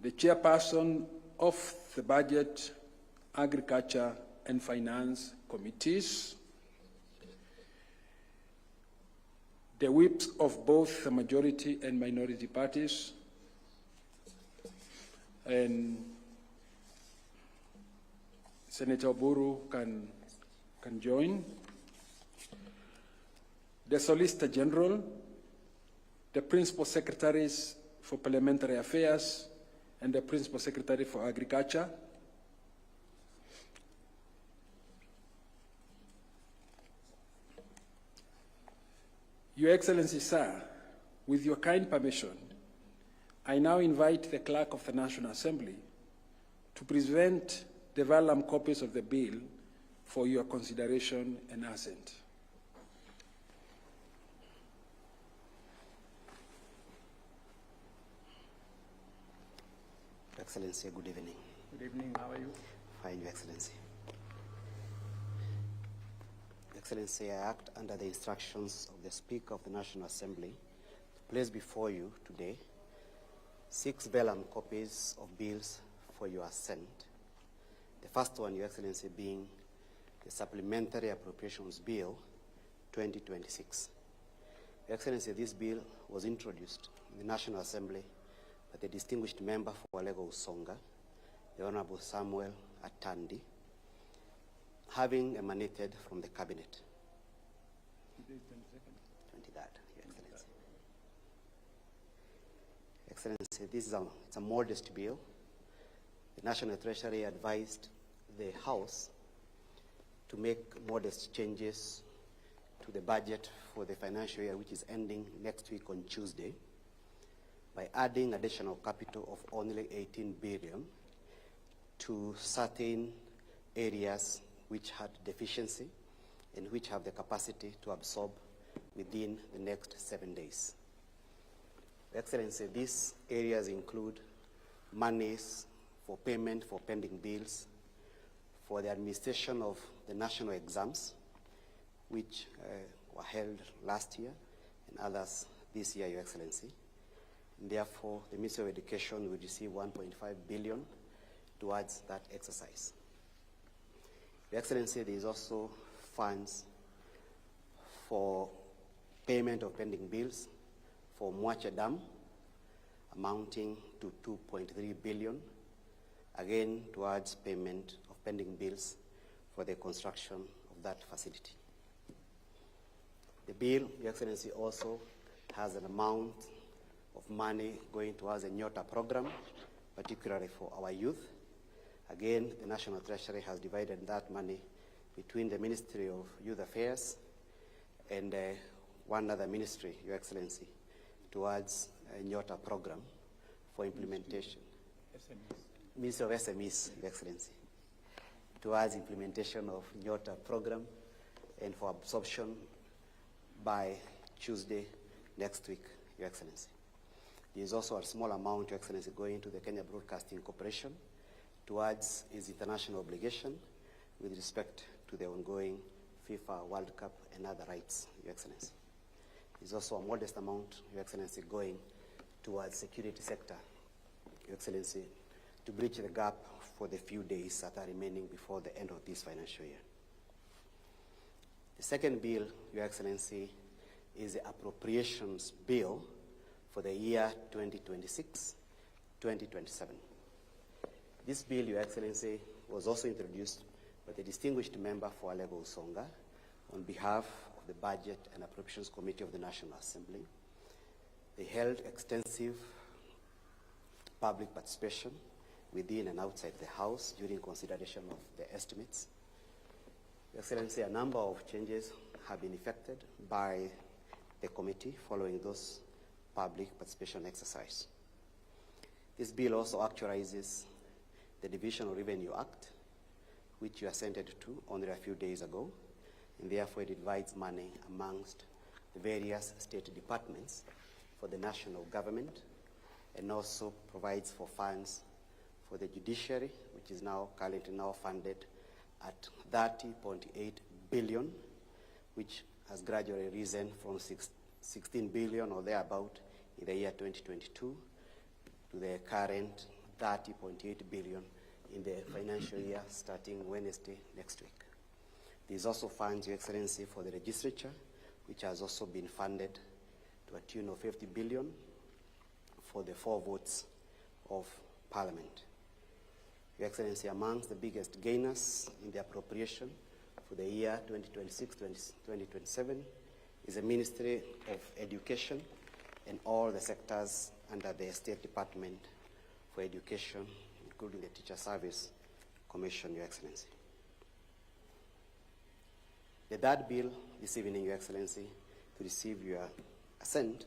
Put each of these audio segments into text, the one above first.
the chairperson of the Budget, Agriculture and Finance Committees, the whips of both the majority and minority parties, and Senator Oburu can join, the Solicitor General, the Principal Secretaries for Parliamentary Affairs, and the Principal Secretary for Agriculture, Your Excellency, sir, with your kind permission, I now invite the Clerk of the National Assembly to present the vellum copies of the bill for your consideration and assent. Excellency, good evening. Good evening, how are you? Fine, Your Excellency. Excellency, I act under the instructions of the Speaker of the National Assembly to place before you today 6 vellum copies of bills for your assent. The first one, Your Excellency, being the Supplementary Appropriations Bill 2026. Your Excellency, this bill was introduced in the National Assembly by the distinguished member for Alego Usonga, the Honorable Samuel Atandi, having emanated from the Cabinet. 23rd, Your Excellency. Excellency, this is a modest bill. The National Treasury advised the House to make modest changes to the budget for the financial year, which is ending next week on Tuesday, by adding additional capital of only 18 billion to certain areas which had deficiency and which have the capacity to absorb within the next 7 days. Excellency, these areas include monies for payment for pending bills, for the administration of the national exams, which were held last year and others this year, Your Excellency. And therefore, the Ministry of Education will receive 1.5 billion towards that exercise. Your Excellency, there is also funds for payment of pending bills for Mwache Dam, amounting to 2.3 billion, again towards payment of pending bills for the construction of that facility. The bill, Your Excellency, also has an amount of money going towards a Nyota program, particularly for our youth. Again, the National Treasury has divided that money between the Ministry of Youth Affairs and one other ministry, Your Excellency, towards a Nyota program for implementation. Ministry of SMEs, Your Excellency, towards implementation of Nyota program and for absorption by Tuesday next week, Your Excellency. There is also a small amount, Your Excellency, going to the Kenya Broadcasting Corporation towards its international obligation with respect to the ongoing FIFA World Cup and other rights, Your Excellency. There is also a modest amount, Your Excellency, going towards security sector, Your Excellency, to bridge the gap for the few days that are remaining before the end of this financial year. The second bill, Your Excellency, is the Appropriations Bill for the year 2026-2027. This bill, Your Excellency, was also introduced by the distinguished member for Alego Usonga on behalf of the Budget and Appropriations Committee of the National Assembly. They held extensive public participation within and outside the House during consideration of the estimates. Your Excellency, a number of changes have been effected by the committee following those public participation exercise. This bill also actualizes the Division of Revenue Act, which you assented to only a few days ago, and therefore it divides money amongst the various state departments for the national government, and also provides for funds for the judiciary, which is now currently funded at 30.8 billion, which has gradually risen from 16 billion or thereabout in the year 2022 to the current 30.8 billion in the financial year starting Wednesday next week. There is also funds, Your Excellency, for the legislature, which has also been funded to a tune of 50 billion for the 4 votes of Parliament. Your Excellency, amongst the biggest gainers in the appropriation for the year 2026-2027 is the Ministry of Education and all the sectors under the State Department for Education, including the Teacher Service Commission, Your Excellency. The third bill this evening, Your Excellency, to receive your assent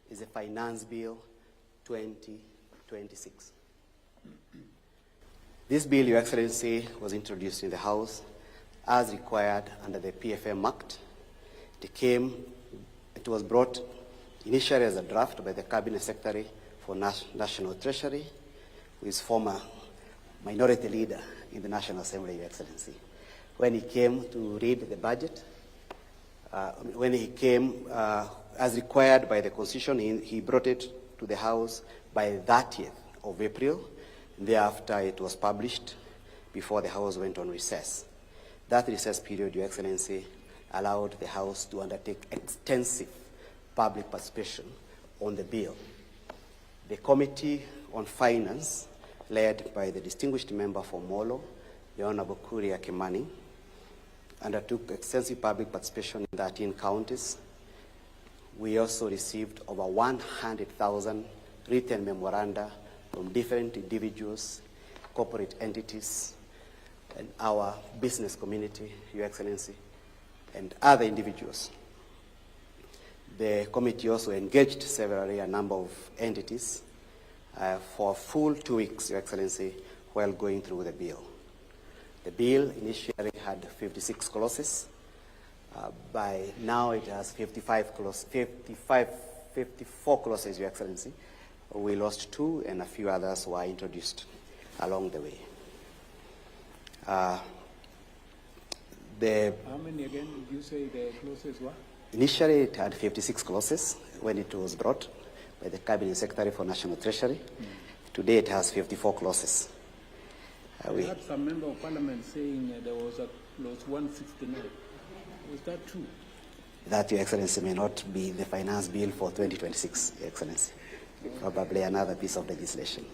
is the Finance Bill 2026. This bill, Your Excellency, was introduced in the House as required under the PFM Act. It was brought initially as a draft by the Cabinet Secretary for National Treasury, who is former minority leader in the National Assembly, Your Excellency. When he came to read the budget, when he came as required by the Constitution, he brought it to the House by 30th of April. Thereafter, it was published before the House went on recess. That recess period, Your Excellency, allowed the House to undertake extensive public participation on the bill. The Committee on Finance, led by the distinguished member for Molo, the Honorable Kuria Kimani, undertook extensive public participation in 13 counties. We also received over 100,000 written memoranda from different individuals, corporate entities, and our business community, Your Excellency, and other individuals. The committee also engaged severally a number of entities for a full 2 weeks, Your Excellency, while going through the bill. The bill initially had 56 clauses. By now it has 54 clauses, Your Excellency. We lost 2 and a few others were introduced along the way. How many again did you say the clauses were? Initially it had 56 clauses when it was brought by the Cabinet Secretary for National Treasury. Today it has 54 clauses. We had some member of Parliament saying there was a clause 169. Was that true? That, Your Excellency, may not be the finance bill for 2026, Your Excellency. Probably another piece of legislation.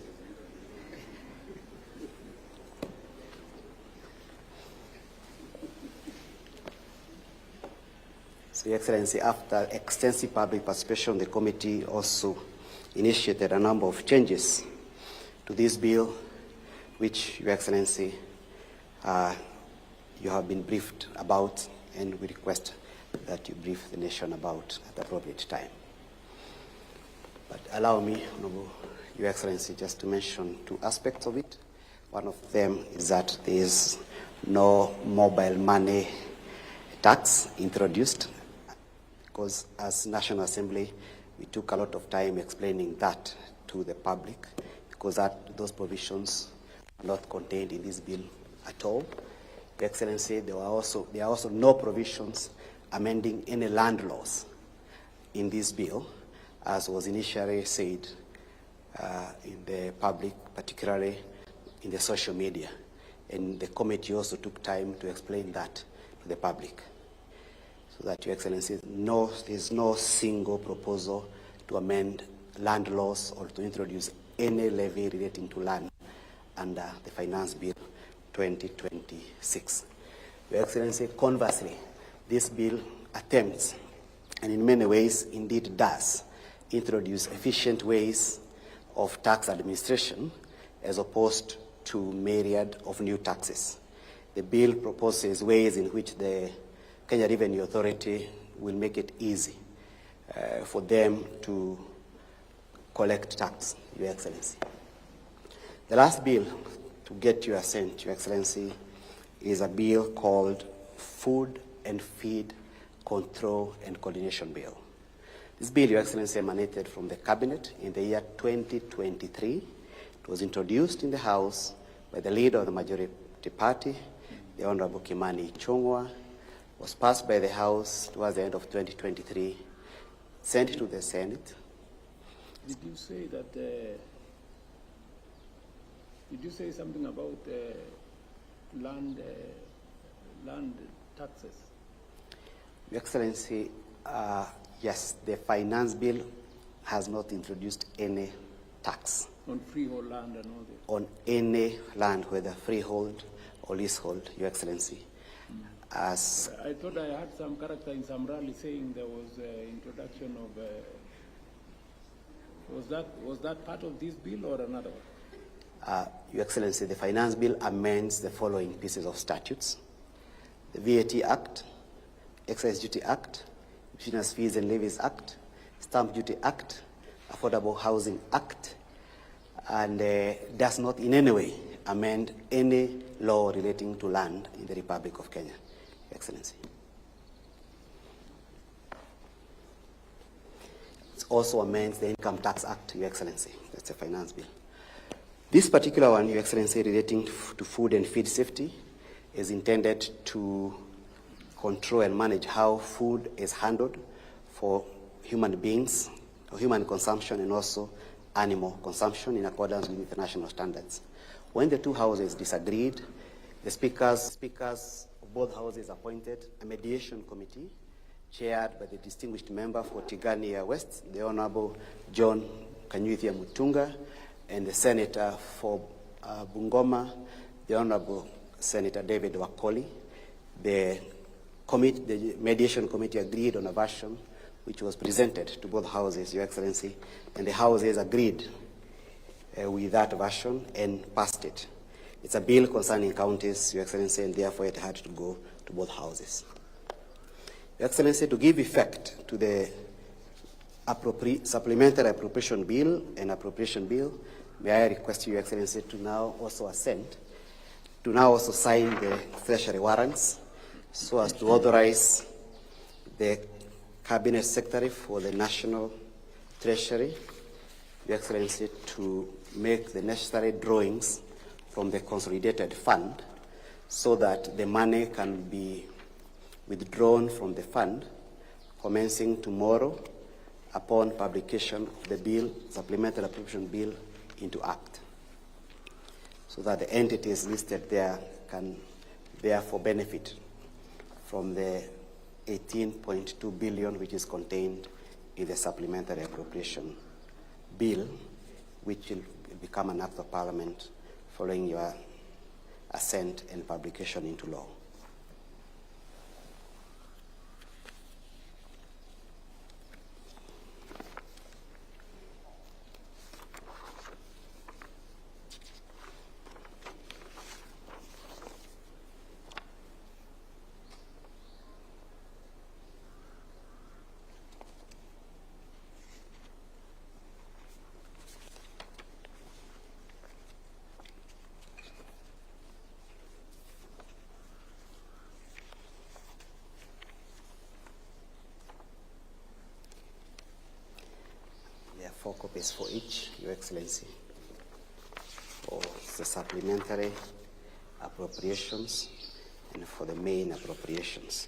So, Your Excellency, after extensive public participation, the committee also initiated a number of changes to this bill, which, Your Excellency, you have been briefed about, and we request that you brief the nation about at the appropriate time. But allow me, Your Excellency, just to mention 2 aspects of it. One of them is that there is no mobile money tax introduced, because as National Assembly, we took a lot of time explaining that to the public, because those provisions are not contained in this bill at all. Your Excellency, there are also no provisions amending any land laws in this bill, as was initially said in the public, particularly in the social media. And the committee also took time to explain that to the public. So that, Your Excellency, there's no single proposal to amend land laws or to introduce any levy relating to land under the Finance Bill 2026. Your Excellency, conversely, this bill attempts, and in many ways indeed does, introduce efficient ways of tax administration as opposed to myriad of new taxes. The bill proposes ways in which the Kenya Revenue Authority will make it easy for them to collect tax, Your Excellency. The last bill to get your assent, Your Excellency, is a bill called Food and Feed Control and Coordination Bill. This bill, Your Excellency, emanated from the Cabinet in the year 2023. It was introduced in the House by the leader of the majority party, the Honorable Kimani Ichung'wah, was passed by the House towards the end of 2023, sent to the Senate. Did you say that Did you say something about land taxes? Your Excellency, yes, the finance bill has not introduced any tax On freehold land and all this? on any land, whether freehold or leasehold, Your Excellency. As I thought I had some character in some rally saying there was introduction of. Was that part of this bill or another one? Your Excellency, the finance bill amends the following pieces of statutes: the VAT Act, Excise Duty Act, Business Fees and Levies Act, Stamp Duty Act, Affordable Housing Act, and does not in any way amend any law relating to land in the Republic of Kenya, Your Excellency. It also amends the Income Tax Act, Your Excellency. That's a finance bill. This particular one, Your Excellency, relating to food and feed safety, is intended to control and manage how food is handled for human beings, or human consumption, and also animal consumption in accordance with international standards. When the two houses disagreed, the speakers of both houses appointed a mediation committee chaired by the distinguished member for Tigania West, the Honorable John Kanyuthia Mutunga, and the senator for Bungoma, the Honorable Senator David Wakoli. The mediation committee agreed on a version which was presented to both houses, Your Excellency, and the houses agreed with that version and passed it. It's a bill concerning counties, Your Excellency, and therefore it had to go to both houses. Your Excellency, to give effect to the supplementary appropriation bill and appropriation bill, may I request Your Excellency to now also assent, to now also sign the treasury warrants so as to authorize the Cabinet Secretary for the National Treasury, Your Excellency, to make the necessary drawings from the consolidated fund so that the money can be withdrawn from the fund commencing tomorrow upon publication of the bill, supplementary appropriation bill, into Act, so that the entities listed there can therefore benefit from the 18.2 billion which is contained in the supplementary appropriation bill, which will become an act of parliament following your assent and publication into law. There are 4 copies for each, Your Excellency, for the supplementary appropriations and for the main appropriations.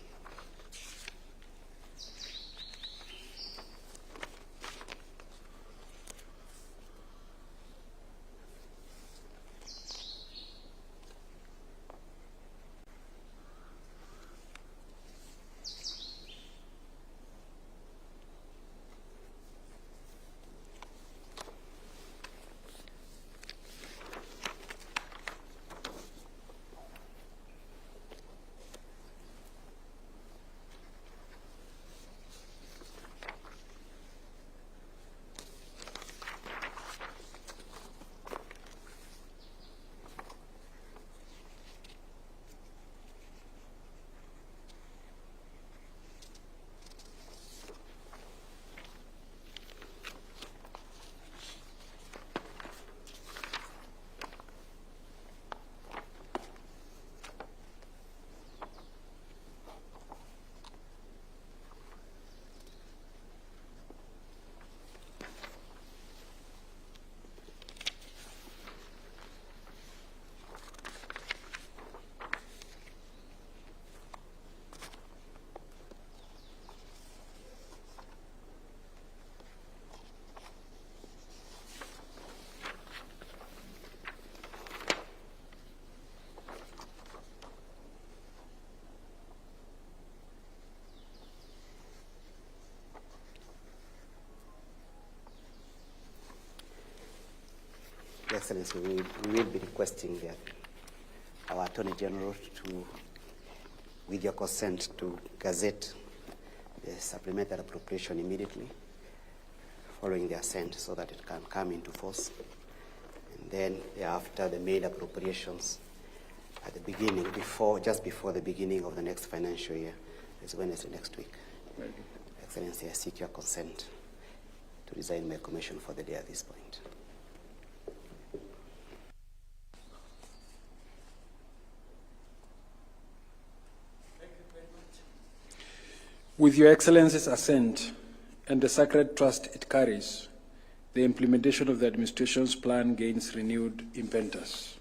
Your Excellency, we will be requesting our Attorney General to, with your consent, to gazette the supplementary appropriation immediately following the assent so that it can come into force. And then thereafter, the main appropriations at the beginning, just before the beginning of the next financial year, is Wednesday next week. Excellency, I seek your consent to resign my commission for the day at this point. With Your Excellency's assent and the sacred trust it carries, the implementation of the administration's plan gains renewed impetus.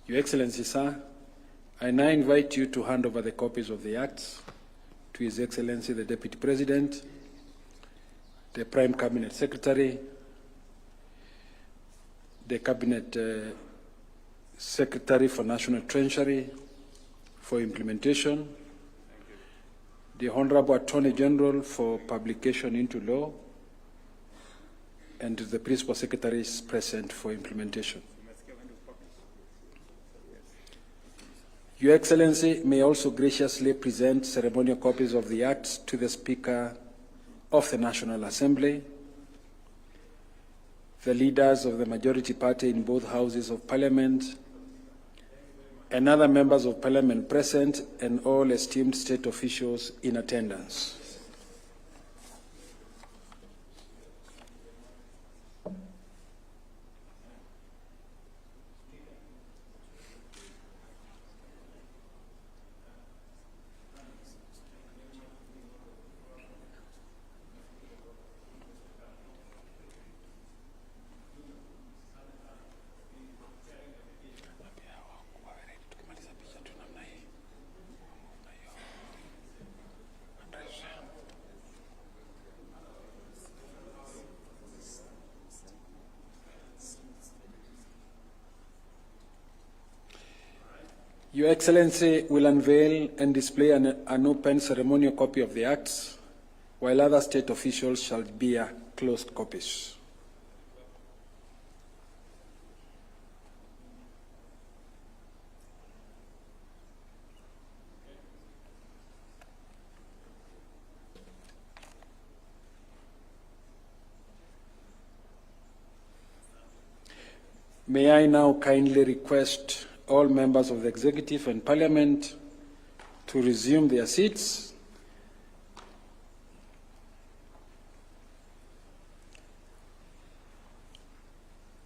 Your Excellency, sir, I now invite you to hand over the copies of the acts to His Excellency the Deputy President, the Prime Cabinet Secretary, the Cabinet Secretary for National Treasury for implementation, the Honorable Attorney General for publication into law, and the Principal Secretaries present for implementation. Your Excellency may also graciously present ceremonial copies of the acts to the Speaker of the National Assembly, the leaders of the majority party in both houses of Parliament, and other members of Parliament present, and all esteemed state officials in attendance. Your Excellency will unveil and display an open ceremonial copy of the acts, while other state officials shall bear closed copies. May I now kindly request all members of the Executive and Parliament to resume their seats.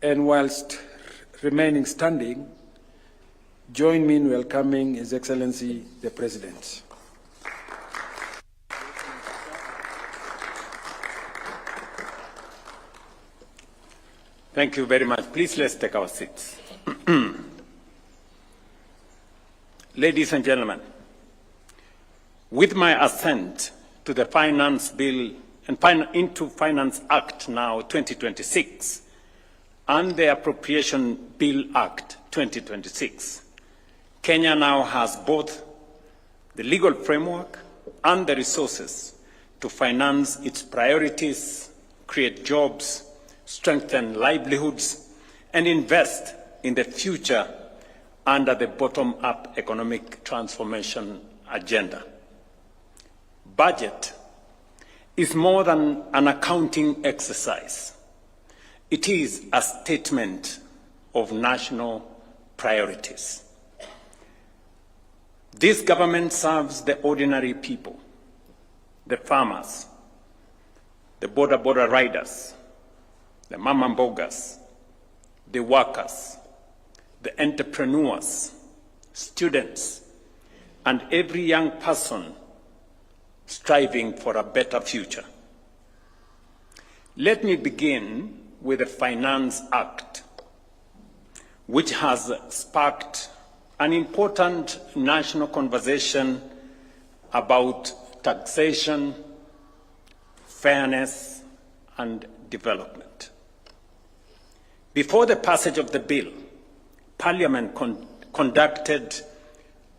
And whilst remaining standing, join me in welcoming His Excellency the President. Thank you very much. Please, let's take our seats. Ladies and gentlemen, with my assent to the Finance Bill and into Finance Act now 2026 and the Appropriation Bill Act 2026, Kenya now has both the legal framework and the resources to finance its priorities, create jobs, strengthen livelihoods, and invest in the future under the bottom-up economic transformation agenda. Budget is more than an accounting exercise. It is a statement of national priorities. This government serves the ordinary people, the farmers, the border riders, the mama mbogas, the workers, the entrepreneurs, students, and every young person striving for a better future. Let me begin with the Finance Act, which has sparked an important national conversation about taxation, fairness, and development. Before the passage of the bill, Parliament conducted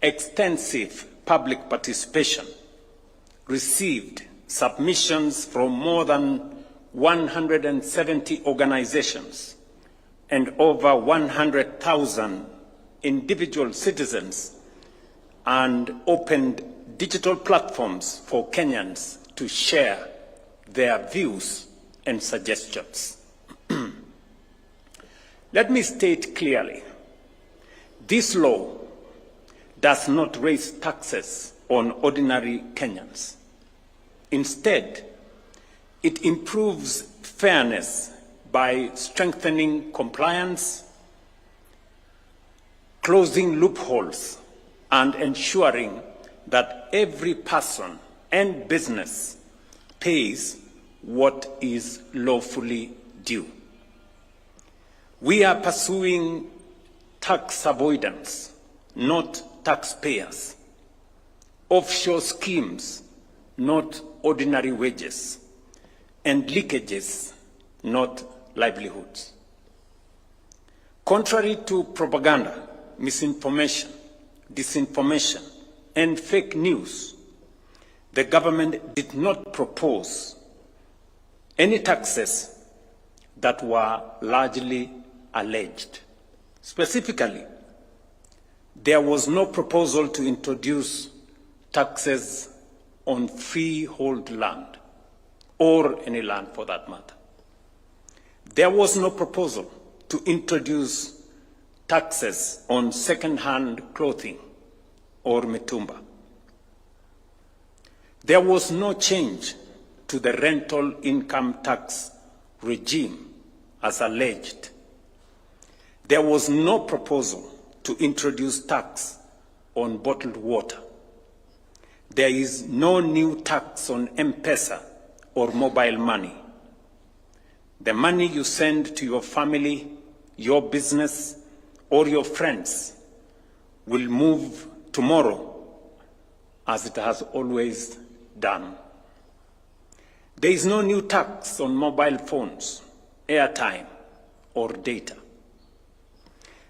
extensive public participation, received submissions from more than 170 organizations, and over 100,000 individual citizens and opened digital platforms for Kenyans to share their views and suggestions. Let me state clearly, this law does not raise taxes on ordinary Kenyans. Instead, it improves fairness by strengthening compliance, closing loopholes, and ensuring that every person and business pays what is lawfully due. We are pursuing tax avoidance, not taxpayers. Offshore schemes, not ordinary wages. And leakages, not livelihoods. Contrary to propaganda, misinformation, disinformation, and fake news, the government did not propose any taxes that were largely alleged. Specifically, there was no proposal to introduce taxes on freehold land, or any land for that matter. There was no proposal to introduce taxes on second-hand clothing or mitumba. There was no change to the rental income tax regime as alleged. There was no proposal to introduce tax on bottled water. There is no new tax on M-Pesa or mobile money. The money you send to your family, your business, or your friends will move tomorrow as it has always done. There is no new tax on mobile phones, airtime, or data.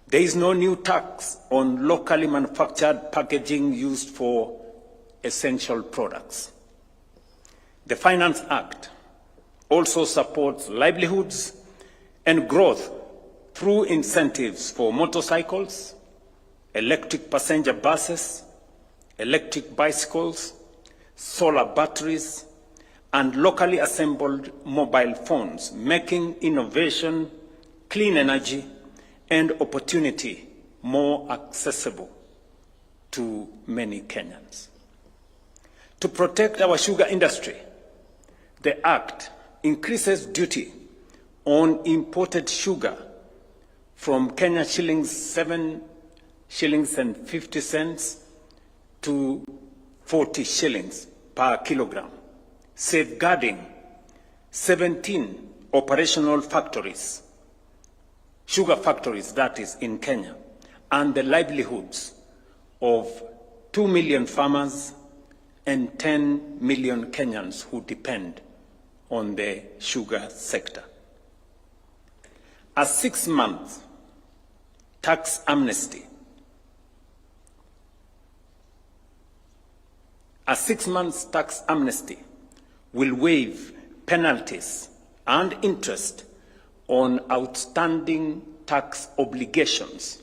There is no new tax on locally manufactured packaging used for essential products. The Finance Act also supports livelihoods and growth through incentives for motorcycles, electric passenger buses, electric bicycles, solar batteries, and locally assembled mobile phones, making innovation, clean energy, and opportunity more accessible to many Kenyans. To protect our sugar industry, the Act increases duty on imported sugar from Kenya shillings 7 shillings and 50 cents to 40 shillings per kilogram, safeguarding 17 operational factories, sugar factories that is in Kenya, and the livelihoods of 2 million farmers and 10 million Kenyans who depend on the sugar sector. A 6-month tax amnesty. A 6-month tax amnesty will waive penalties and interest on outstanding tax obligations,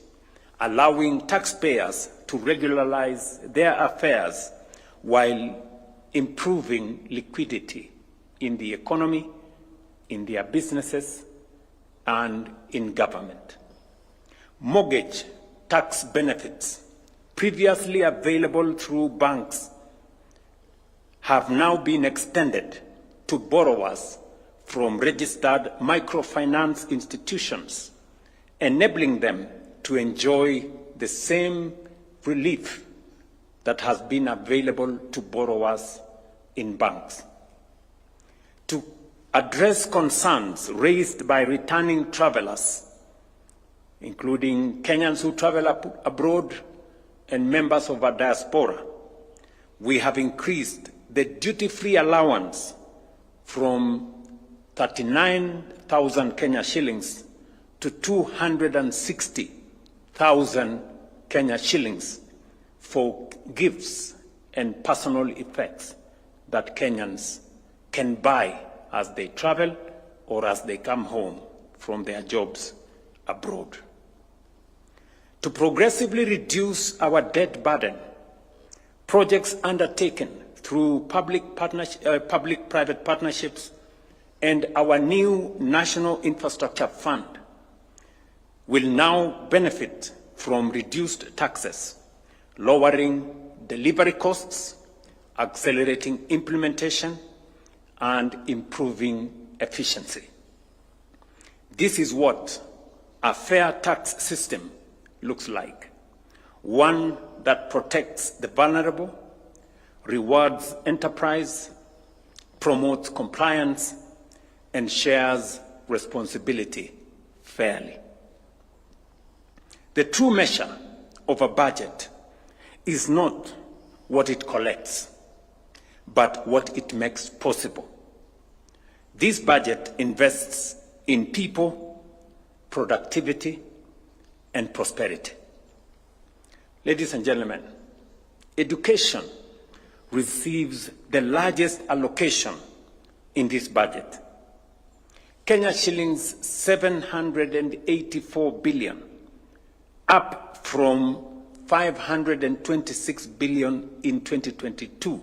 allowing taxpayers to regularize their affairs while improving liquidity in the economy, in their businesses, and in government. Mortgage tax benefits previously available through banks have now been extended to borrowers from registered microfinance institutions, enabling them to enjoy the same relief that has been available to borrowers in banks. To address concerns raised by returning travelers, including Kenyans who travel abroad and members of our diaspora, we have increased the duty-free allowance from 39,000 Kenya shillings to 260,000 Kenya shillings for gifts and personal effects that Kenyans can buy as they travel or as they come home from their jobs abroad. To progressively reduce our debt burden, projects undertaken through public-private partnerships and our new National Infrastructure Fund will now benefit from reduced taxes, lowering delivery costs, accelerating implementation, and improving efficiency. This is what a fair tax system looks like, one that protects the vulnerable, rewards enterprise, promotes compliance, and shares responsibility fairly. The true measure of a budget is not what it collects, but what it makes possible. This budget invests in people, productivity, and prosperity. Ladies and gentlemen, education receives the largest allocation in this budget. Kenya shillings 784 billion, up from 526 billion in 2022,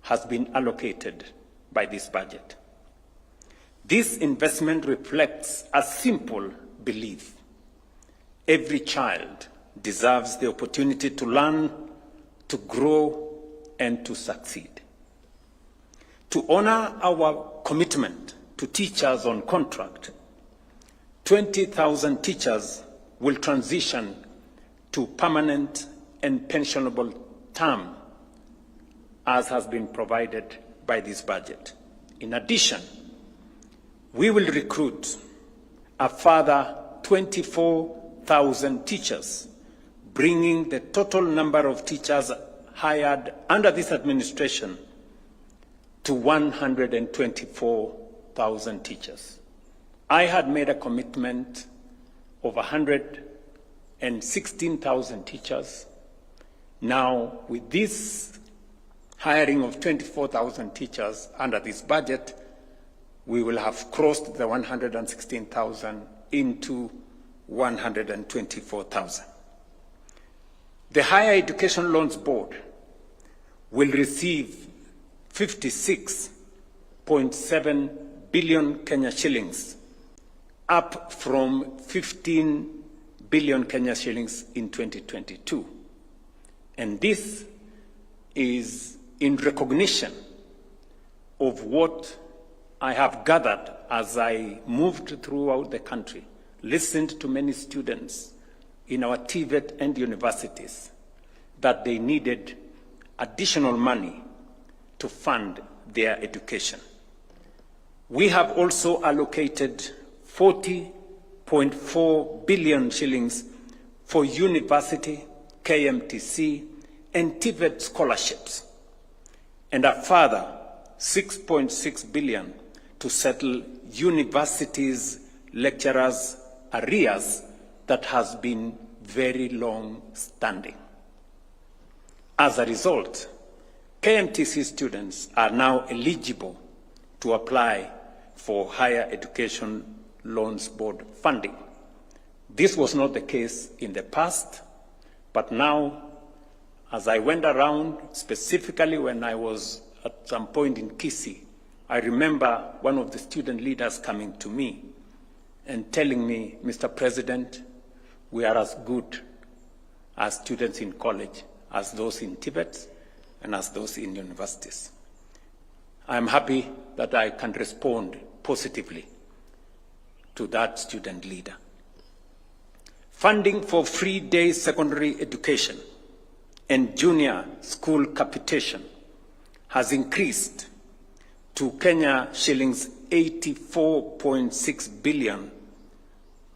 has been allocated by this budget. This investment reflects a simple belief: every child deserves the opportunity to learn, to grow, and to succeed. To honor our commitment to teachers on contract, 20,000 teachers will transition to permanent and pensionable term, as has been provided by this budget. In addition, we will recruit a further 24,000 teachers, bringing the total number of teachers hired under this administration to 124,000 teachers. I had made a commitment of 116,000 teachers. Now, with this hiring of 24,000 teachers under this budget, we will have crossed the 116,000 into 124,000. The Higher Education Loans Board will receive 56.7 billion Kenya shillings, up from 15 billion Kenya shillings in 2022. And this is in recognition of what I have gathered as I moved throughout the country, listened to many students in our TVET and universities, that they needed additional money to fund their education. We have also allocated 40.4 billion shillings for university, KMTC, and TVET scholarships, and a further 6.6 billion to settle universities' lecturers' arrears that has been very long standing. As a result, KMTC students are now eligible to apply for Higher Education Loans Board funding. This was not the case in the past, but now, as I went around, specifically when I was at some point in Kisii, I remember one of the student leaders coming to me and telling me, Mr. President, we are as good as students in college as those in Tibet and as those in universities. I'm happy that I can respond positively to that student leader. Funding for free day secondary education and junior school capitation has increased to Kenya shillings 84.6 billion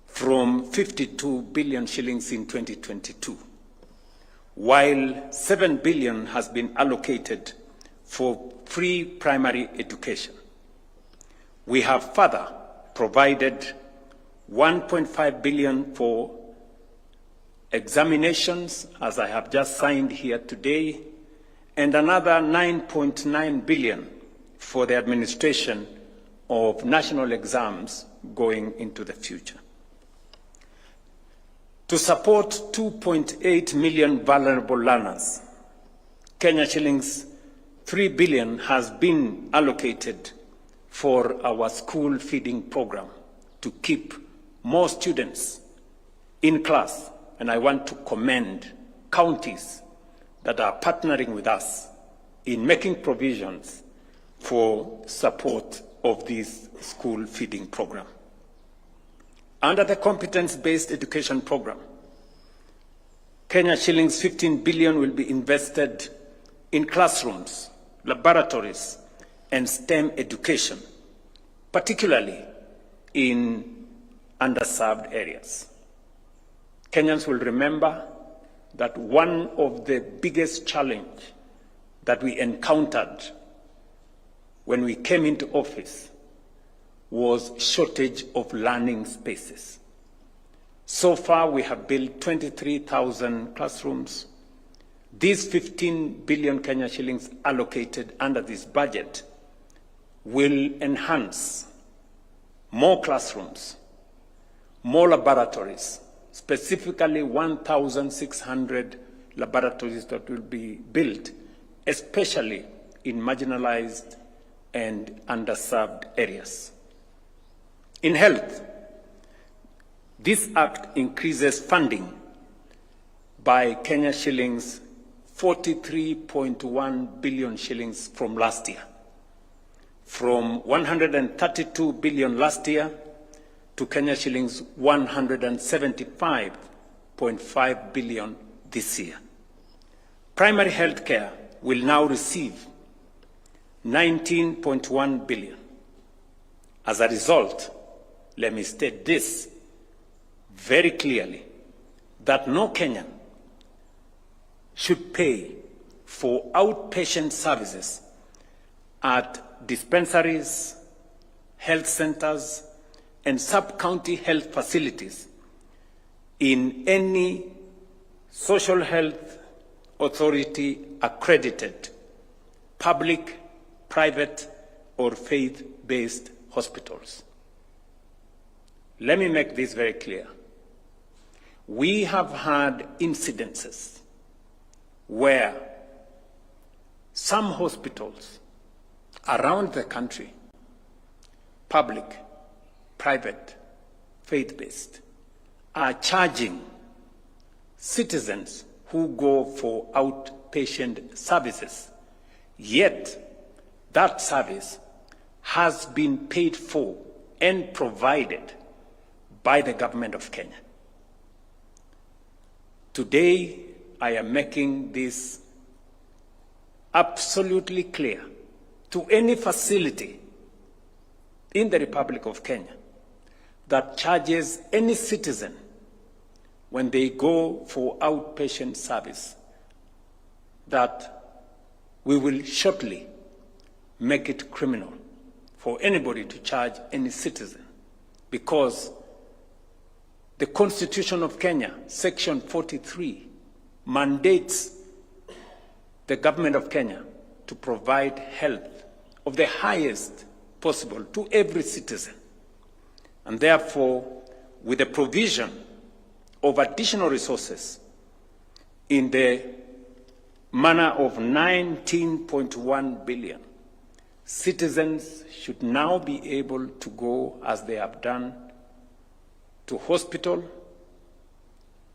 from 52 billion shillings in 2022, while 7 billion has been allocated for free primary education. We have further provided 1.5 billion for examinations, as I have just signed here today, and another 9.9 billion for the administration of national exams going into the future. To support 2.8 million vulnerable learners, Kenya shillings 3 billion has been allocated for our school feeding program to keep more students in class. And I want to commend counties that are partnering with us in making provisions for support of this school feeding program. Under the competence-based education program, Kenya shillings 15 billion will be invested in classrooms, laboratories, and STEM education, particularly in underserved areas. Kenyans will remember that one of the biggest challenges that we encountered when we came into office was shortage of learning spaces. So far, we have built 23,000 classrooms. These 15 billion Kenya shillings allocated under this budget will enhance more classrooms, more laboratories, specifically 1,600 laboratories that will be built, especially in marginalized and underserved areas. In health, this act increases funding by Kenya shillings 43.1 billion shillings from last year, from 132 billion last year to Kenya shillings 175.5 billion this year. Primary health care will now receive 19.1 billion. As a result, let me state this very clearly, that no Kenyan should pay for outpatient services at dispensaries, health centers, and sub-county health facilities in any social health authority accredited, public, private, or faith-based hospitals. Let me make this very clear. We have had incidences where some hospitals around the country, public, private, faith-based, are charging citizens who go for outpatient services, yet that service has been paid for and provided by the government of Kenya. Today, I am making this absolutely clear to any facility in the Republic of Kenya that charges any citizen when they go for outpatient service, that we will shortly make it criminal for anybody to charge any citizen, because the Constitution of Kenya, Section 43, mandates the government of Kenya to provide health of the highest possible to every citizen. And therefore, with the provision of additional resources in the manner of 19.1 billion, citizens should now be able to go, as they have done, to hospital,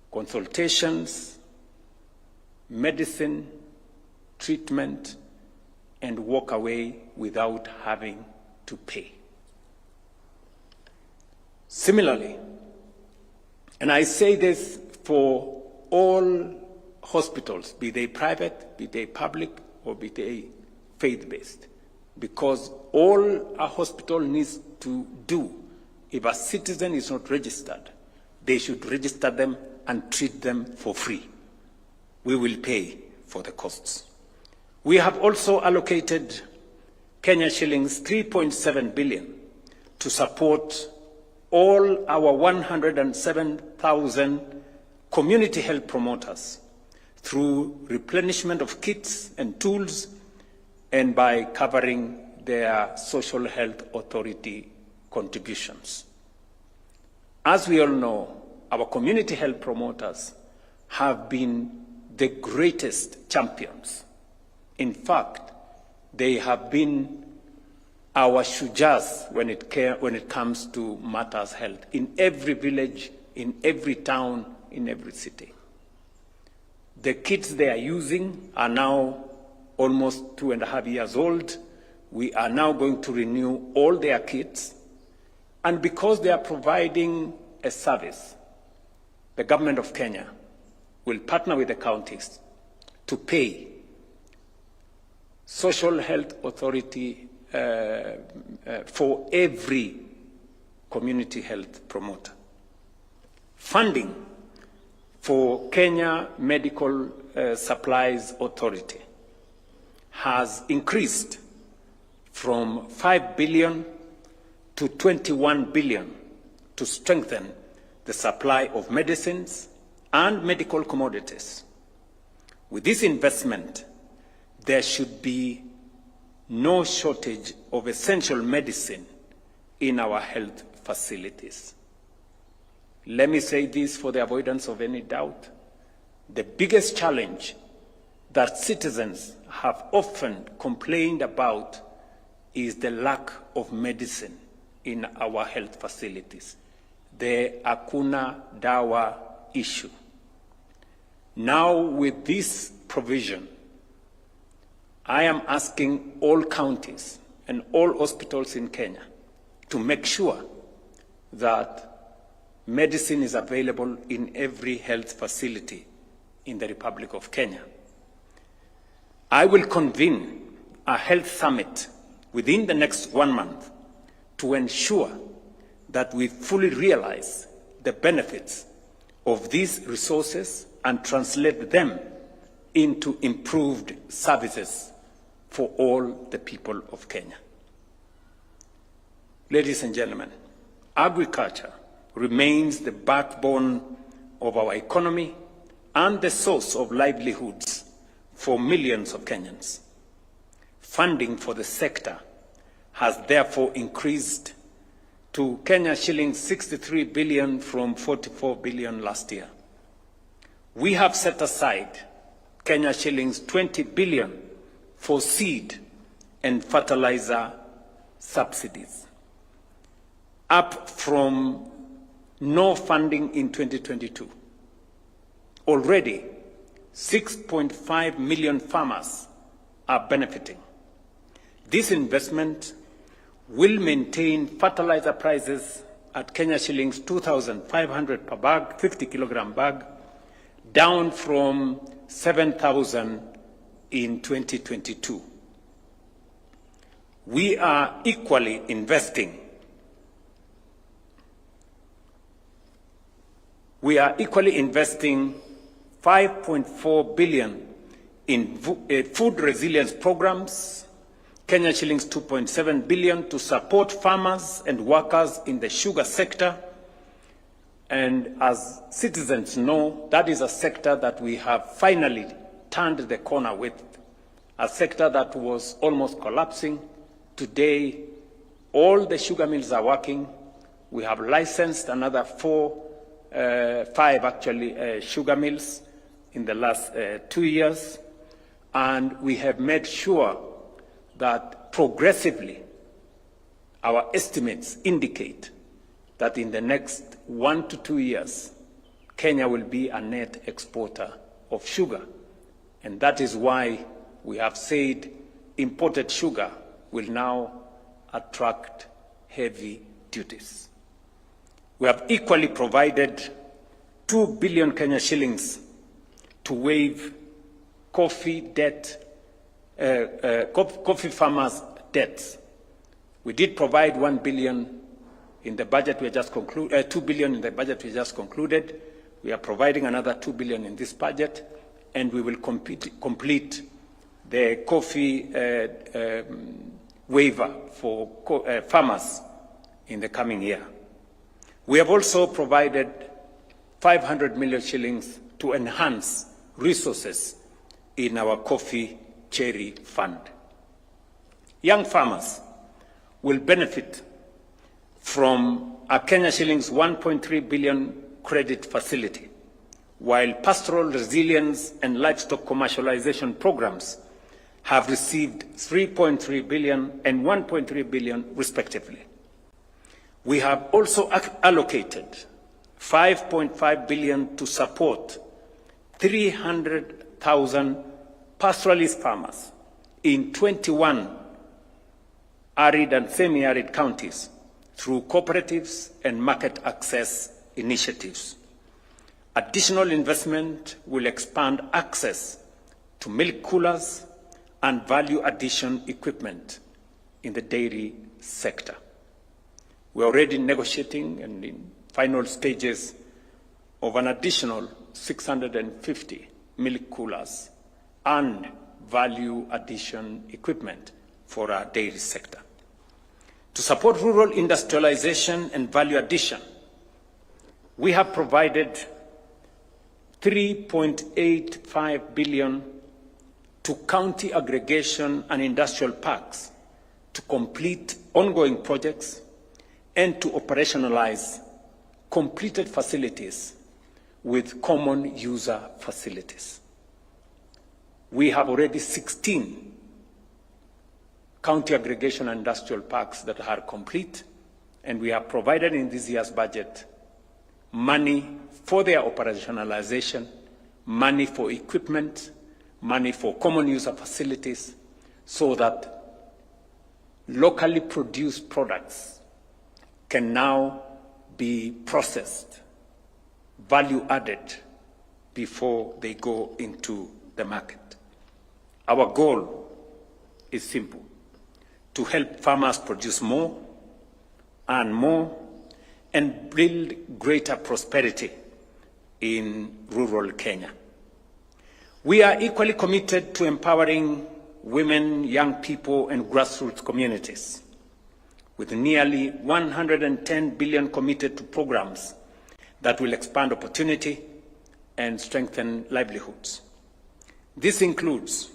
consultations, medicine, treatment, and walk away without having to pay. Similarly, and I say this for all hospitals, be they private, be they public, or be they faith-based, because all a hospital needs to do, if a citizen is not registered, they should register them and treat them for free. We will pay for the costs. We have also allocated Kenya shillings 3.7 billion to support all our 107,000 community health promoters through replenishment of kits and tools, and by covering their social health authority contributions. As we all know, our community health promoters have been the greatest champions. In fact, they have been our shujas when it comes to matters health, in every village, in every town, in every city. The kits they are using are now almost 2.5 years old. We are now going to renew all their kits. And because they are providing a service, the government of Kenya will partner with the counties to pay Social Health Authority for every community health promoter. Funding for Kenya Medical Supplies Authority has increased from 5 billion to 21 billion to strengthen the supply of medicines and medical commodities. With this investment, there should be no shortage of essential medicine in our health facilities. Let me say this for the avoidance of any doubt. The biggest challenge that citizens have often complained about is the lack of medicine in our health facilities, the Hakuna Dawa issue. Now, with this provision, I am asking all counties and all hospitals in Kenya to make sure that medicine is available in every health facility in the Republic of Kenya. I will convene a health summit within the next 1 month to ensure that we fully realize the benefits of these resources and translate them into improved services for all the people of Kenya. Ladies and gentlemen, agriculture remains the backbone of our economy and the source of livelihoods for millions of Kenyans. Funding for the sector has therefore increased to Kenya shillings 63 billion from 44 billion last year. We have set aside Kenya shillings 20 billion for seed and fertilizer subsidies, up from no funding in 2022. Already, 6.5 million farmers are benefiting. This investment will maintain fertilizer prices at Kenya shillings 2,500 per bag, 50-kilogram bag, down from 7,000 in 2022. We are equally investing. We are equally investing 5.4 billion in food resilience programs, Kenya shillings 2.7 billion to support farmers and workers in the sugar sector. And as citizens know, that is a sector that we have finally turned the corner with, a sector that was almost collapsing. Today, all the sugar mills are working. We have licensed another five actually, sugar mills in the last 2 years. And we have made sure that progressively our estimates indicate that in the next 1 to 2 years, Kenya will be a net exporter of sugar. And that is why we have said imported sugar will now attract heavy duties. We have equally provided 2 billion Kenya shillings to waive coffee farmers' debts. We did provide 1 billion in the budget we just concluded, 2 billion in the budget we just concluded. We are providing another 2 billion in this budget, and we will complete the coffee waiver for farmers in the coming year. We have also provided 500 million shillings to enhance resources in our coffee cherry fund. Young farmers will benefit from a Kenya shillings 1.3 billion credit facility, while pastoral resilience and livestock commercialization programs have received 3.3 billion and 1.3 billion respectively. We have also allocated 5.5 billion to support 300,000 pastoralist farmers in 21 arid and semi-arid counties through cooperatives and market access initiatives. Additional investment will expand access to milk coolers and value addition equipment in the dairy sector. We're already negotiating and in final stages of an additional 650 milk coolers and value addition equipment for our dairy sector. To support rural industrialization and value addition, we have provided 3.85 billion to county aggregation and industrial parks to complete ongoing projects and to operationalize completed facilities with common user facilities. We have already 16 county aggregation and industrial parks that are complete, and we have provided in this year's budget money for their operationalization, money for equipment, money for common user facilities, so that locally produced products can now be processed, value added, before they go into the market. Our goal is simple: to help farmers produce more and more and build greater prosperity in rural Kenya. We are equally committed to empowering women, young people, and grassroots communities, with nearly 110 billion committed to programs that will expand opportunity and strengthen livelihoods. This includes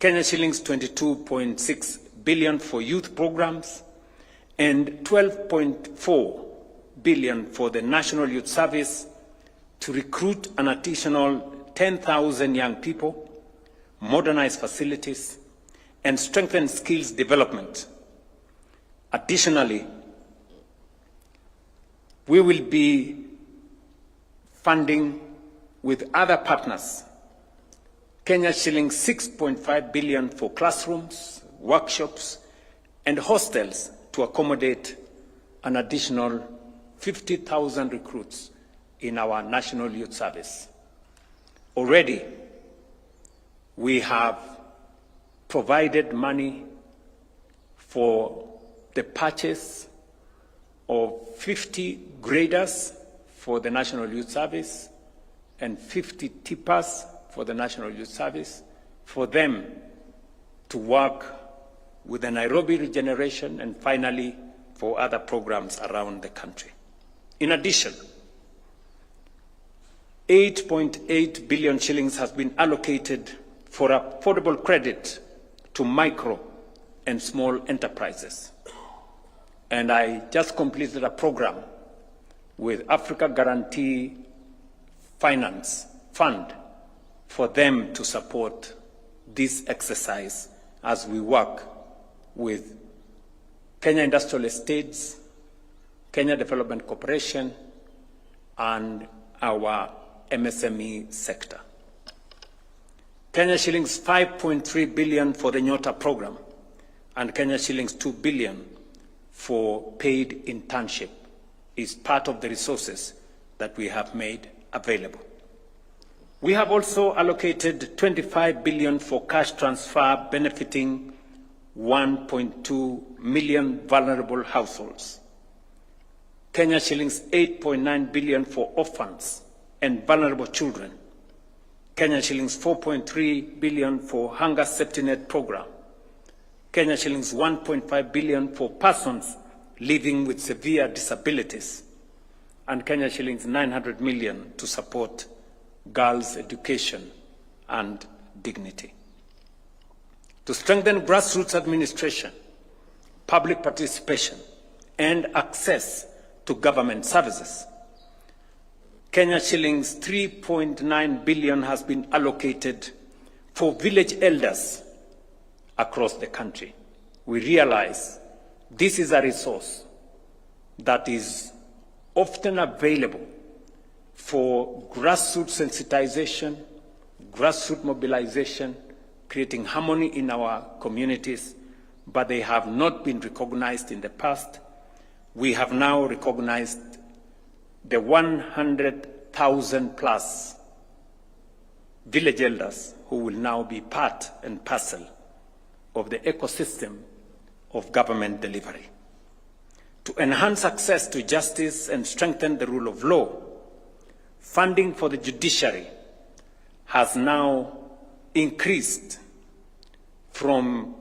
Kenya shillings 22.6 billion for youth programs and 12.4 billion for the National Youth Service to recruit an additional 10,000 young people, modernize facilities, and strengthen skills development. Additionally, we will be funding with other partners Kenya shillings 6.5 billion for classrooms, workshops, and hostels to accommodate an additional 50,000 recruits in our National Youth Service. Already, we have provided money for the purchase of 50 graders for the National Youth Service and 50 tippers for the National Youth Service, for them to work with the Nairobi regeneration and finally for other programs around the country. In addition, 8.8 billion shillings has been allocated for affordable credit to micro and small enterprises. And I just completed a program with Africa Guarantee Finance Fund for them to support this exercise as we work with Kenya Industrial Estates, Kenya Development Corporation, and our MSME sector. Kenya shillings 5.3 billion for the Nyota program and Kenya shillings 2 billion for paid internship is part of the resources that we have made available. We have also allocated 25 billion for cash transfer benefiting 1.2 million vulnerable households. Kenya shillings 8.9 billion for orphans and vulnerable children. Kenya shillings 4.3 billion for hunger safety net program. Kenya shillings 1.5 billion for persons living with severe disabilities. And Kenya shillings 900 million to support girls' education and dignity. To strengthen grassroots administration, public participation, and access to government services, Kenya shillings 3.9 billion has been allocated for village elders across the country. We realize this is a resource that is often available for grassroots sensitization, grassroots mobilization, creating harmony in our communities, but they have not been recognized in the past. We have now recognized the 100,000 plus village elders who will now be part and parcel of the ecosystem of government delivery. To enhance access to justice and strengthen the rule of law, funding for the judiciary has now increased from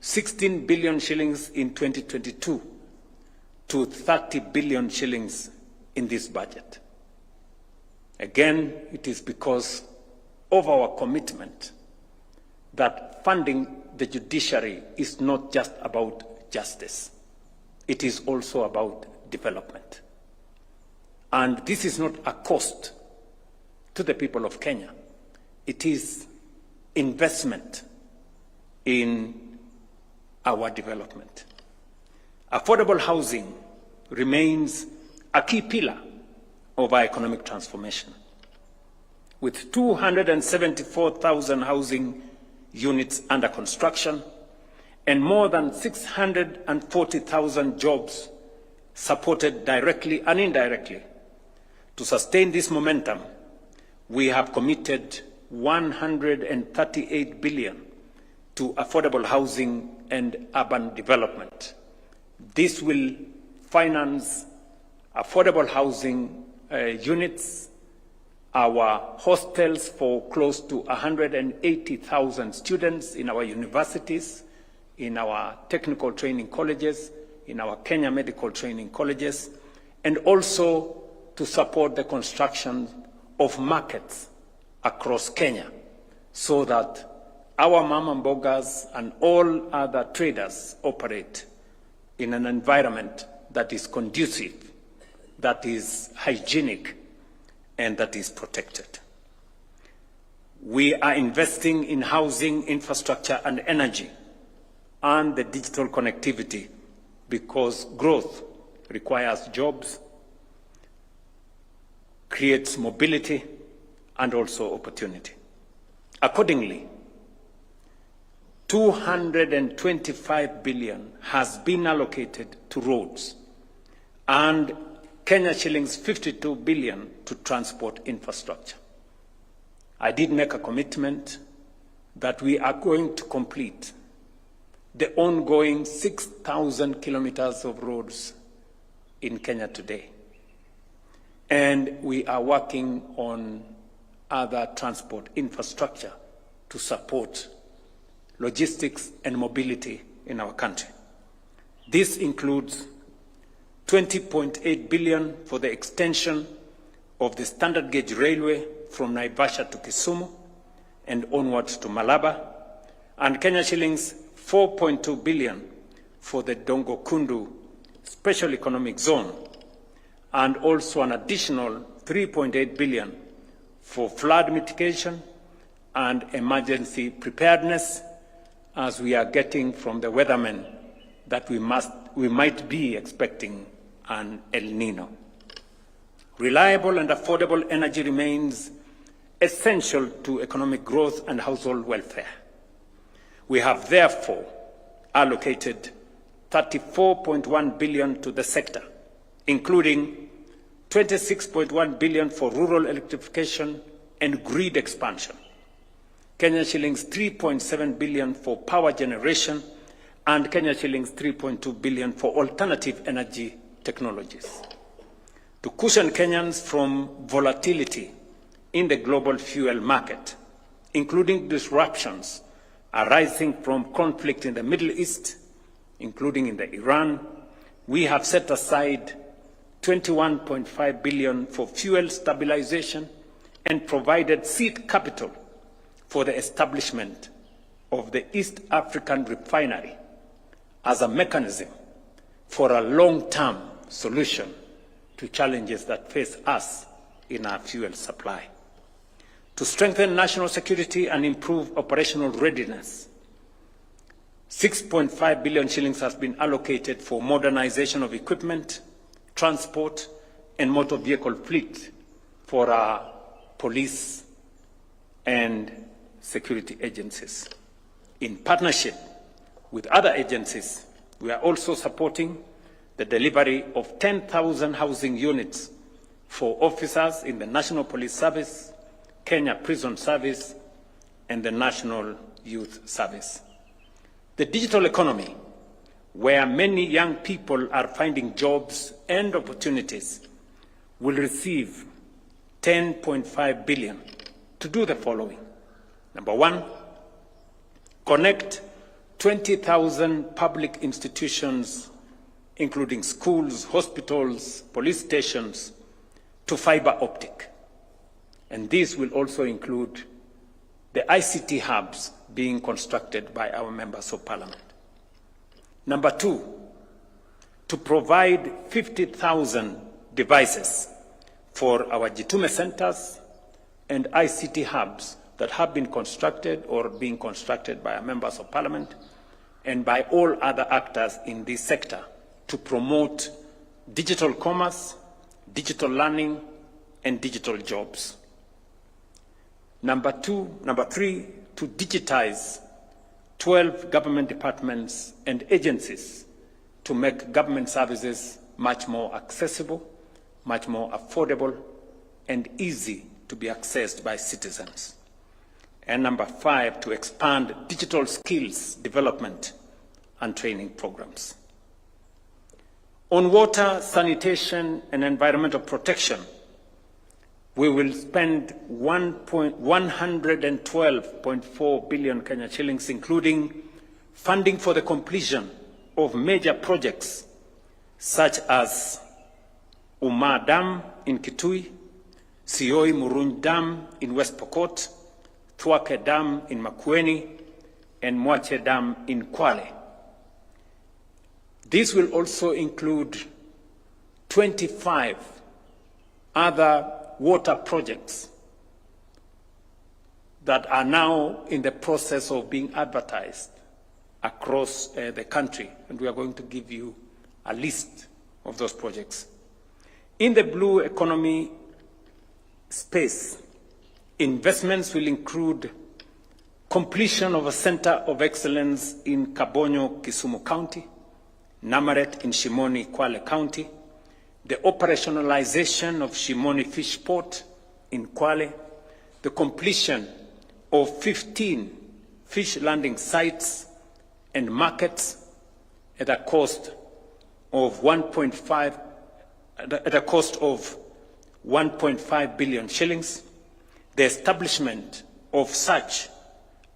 16 billion shillings in 2022 to 30 billion shillings in this budget. Again, it is because of our commitment that funding the judiciary is not just about justice. It is also about development. And this is not a cost to the people of Kenya. It is investment in our development. Affordable housing remains a key pillar of our economic transformation. With 274,000 housing units under construction and more than 640,000 jobs supported directly and indirectly. To sustain this momentum, we have committed 138 billion to affordable housing and urban development. This will finance affordable housing units, our hostels for close to 180,000 students in our universities, in our technical training colleges, in our Kenya medical training colleges, and also to support the construction of markets across Kenya so that our mama mbogas and all other traders operate in an environment that is conducive, that is hygienic, and that is protected. We are investing in housing, infrastructure, and energy, and the digital connectivity, because growth requires jobs, creates mobility, and also opportunity. Accordingly, 225 billion has been allocated to roads and Kenya shillings 52 billion to transport infrastructure. I did make a commitment that we are going to complete the ongoing 6,000 kilometers of roads in Kenya today. And we are working on other transport infrastructure to support logistics and mobility in our country. This includes 20.8 billion for the extension of the standard gauge railway from Naivasha to Kisumu and onwards to Malaba, and Kenya shillings 4.2 billion for the Dongo Kundu Special Economic Zone, and also an additional 3.8 billion for flood mitigation and emergency preparedness, as we are getting from the weathermen that we might be expecting an El Nino. Reliable and affordable energy remains essential to economic growth and household welfare. We have therefore allocated 34.1 billion to the sector, including 26.1 billion for rural electrification and grid expansion, Kenya shillings 3.7 billion for power generation, and Kenya shillings 3.2 billion for alternative energy technologies. To cushion Kenyans from volatility in the global fuel market, including disruptions arising from conflict in the Middle East, including in Iran, we have set aside 21.5 billion for fuel stabilization and provided seed capital for the establishment of the East African refinery as a mechanism for a long-term solution to challenges that face us in our fuel supply. To strengthen national security and improve operational readiness, 6.5 billion shillings has been allocated for modernization of equipment, transport, and motor vehicle fleet for our police and security agencies. In partnership with other agencies, we are also supporting the delivery of 10,000 housing units for officers in the National Police Service, Kenya Prison Service, and the National Youth Service. The digital economy, where many young people are finding jobs and opportunities, will receive 10.5 billion to do the following. Number one, connect 20,000 public institutions, including schools, hospitals, police stations, to fiber optic. And this will also include the ICT hubs being constructed by our members of parliament. Number two, to provide 50,000 devices for our Jitume centers and ICT hubs that have been constructed or being constructed by our members of parliament and by all other actors in this sector to promote digital commerce, digital learning, and digital jobs. Number three, to digitize 12 government departments and agencies to make government services much more accessible, much more affordable, and easy to be accessed by citizens. And number five, to expand digital skills development and training programs. On water, sanitation, and environmental protection, we will spend 112.4 billion Kenya shillings, including funding for the completion of major projects such as Umar Dam in Kitui, Sioi Murunj Dam in West Pokot, Thwake Dam in Makueni, and Mwache Dam in Kwale. This will also include 25 other water projects that are now in the process of being advertised across the country, and we are going to give you a list of those projects. In the blue economy space, investments will include completion of a Center of Excellence in Kabonyo, Kisumu County, Namaret in Shimoni, Kwale County, the operationalization of Shimoni Fish Port in Kwale, the completion of 15 fish landing sites and markets at a cost of 1.5 billion shillings, the establishment of search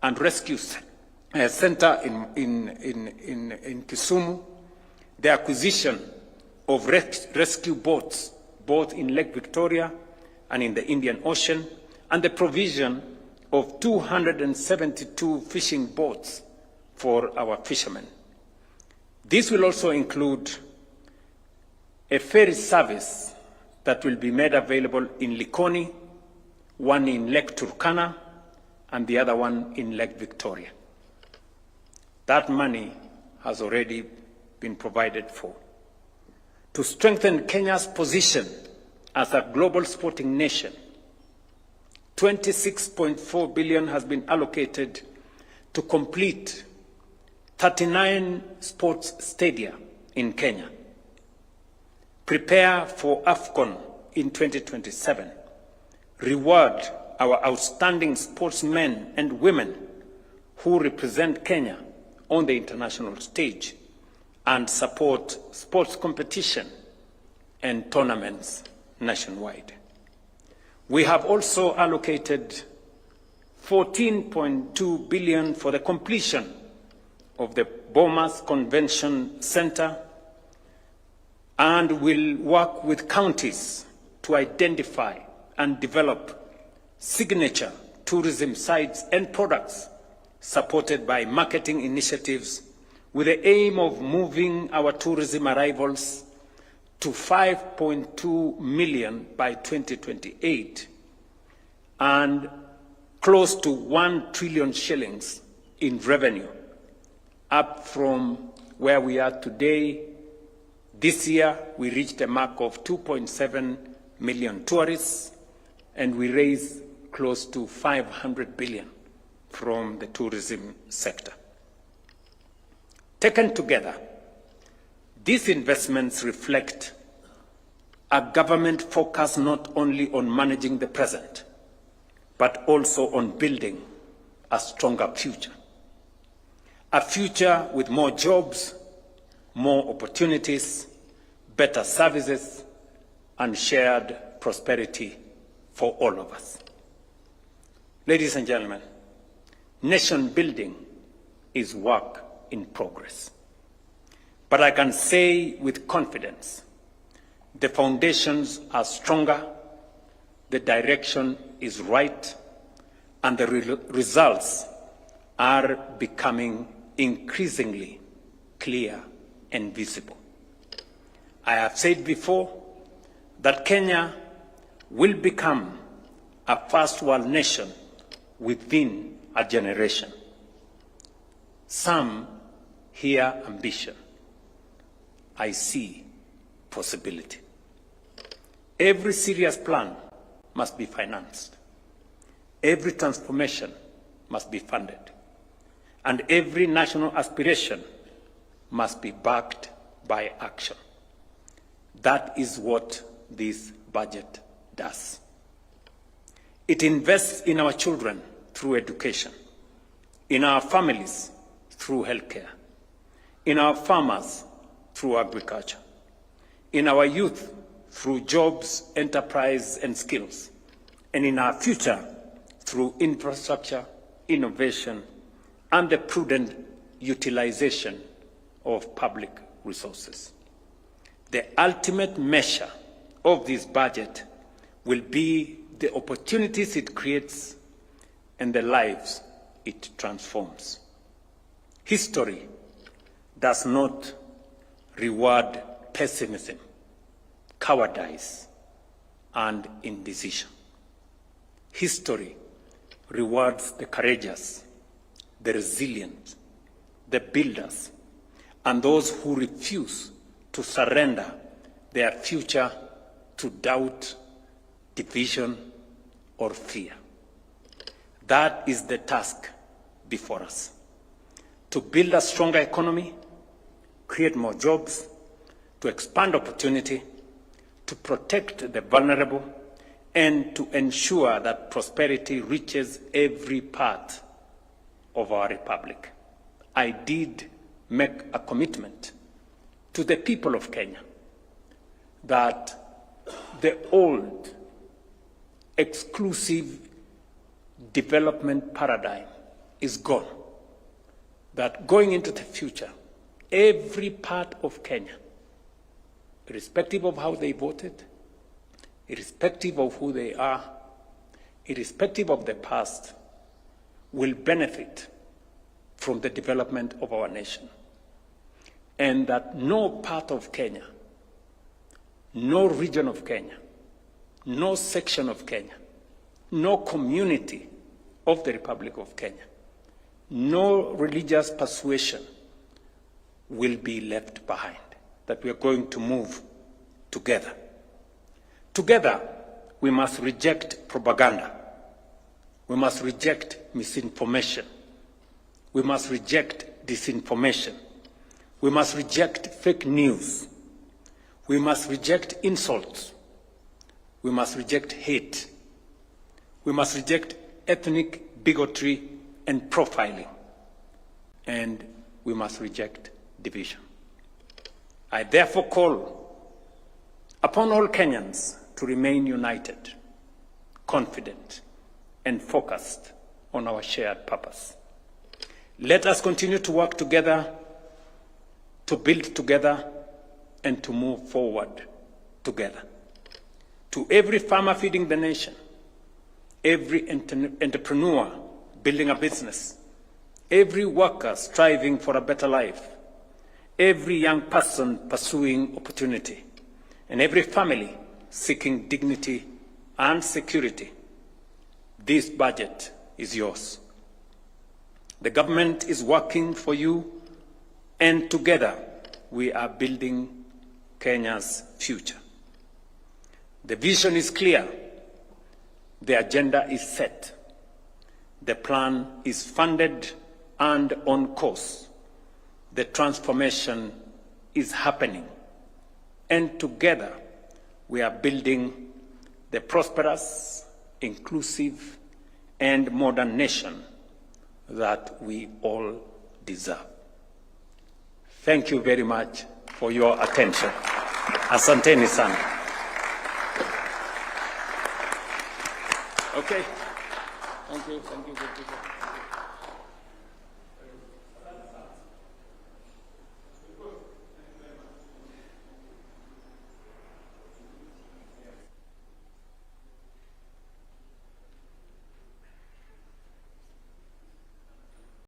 and rescue center in Kisumu, the acquisition of rescue boats, both in Lake Victoria and in the Indian Ocean, and the provision of 272 fishing boats for our fishermen. This will also include a ferry service that will be made available in Likoni, one in Lake Turkana, and the other one in Lake Victoria. That money has already been provided for. To strengthen Kenya's position as a global sporting nation, 26.4 billion has been allocated to complete 39 sports stadia in Kenya, prepare for AFCON in 2027, reward our outstanding sportsmen and women who represent Kenya on the international stage, and support sports competition and tournaments nationwide. We have also allocated 14.2 billion for the completion of the Bomas Convention Center, and will work with counties to identify and develop signature tourism sites and products supported by marketing initiatives with the aim of moving our tourism arrivals to 5.2 million by 2028 and close to 1 trillion shillings in revenue, up from where we are today. This year, we reached a mark of 2.7 million tourists, and we raised close to 500 billion from the tourism sector. Taken together, these investments reflect a government focus not only on managing the present, but also on building a stronger future. A future with more jobs, more opportunities, better services, and shared prosperity for all of us. Ladies and gentlemen, nation building is work in progress. But I can say with confidence, the foundations are stronger, the direction is right, and the results are becoming increasingly clear and visible. I have said before that Kenya will become a first world nation within a generation. Some hear ambition. I see possibility. Every serious plan must be financed. Every transformation must be funded. And every national aspiration must be backed by action. That is what this budget does. It invests in our children through education, in our families through healthcare, in our farmers through agriculture, in our youth through jobs, enterprise, and skills, and in our future through infrastructure, innovation, and the prudent utilization of public resources. The ultimate measure of this budget will be the opportunities it creates and the lives it transforms. History does not reward pessimism, cowardice, and indecision. History rewards the courageous, the resilient, the builders, and those who refuse to surrender their future to doubt, division, or fear. That is the task before us: to build a stronger economy, create more jobs, to expand opportunity, to protect the vulnerable, and to ensure that prosperity reaches every part of our republic. I did make a commitment to the people of Kenya that the old exclusive development paradigm is gone, that going into the future, every part of Kenya, irrespective of how they voted, irrespective of who they are, irrespective of the past, will benefit from the development of our nation. And that no part of Kenya, no region of Kenya, no section of Kenya, no community of the Republic of Kenya, no religious persuasion will be left behind, that we are going to move together. Together, we must reject propaganda. We must reject misinformation. We must reject disinformation. We must reject fake news. We must reject insults. We must reject hate. We must reject ethnic bigotry and profiling. And we must reject division. I therefore call upon all Kenyans to remain united, confident, and focused on our shared purpose. Let us continue to work together, to build together, and to move forward together. To every farmer feeding the nation, every entrepreneur building a business, every worker striving for a better life, every young person pursuing opportunity, and every family seeking dignity and security, this budget is yours. The government is working for you, and together we are building Kenya's future. The vision is clear. The agenda is set. The plan is funded and on course. The transformation is happening. And together we are building the prosperous, inclusive, and modern nation that we all deserve. Thank you very much for your attention. Asanteni sana. Okay. Thank you.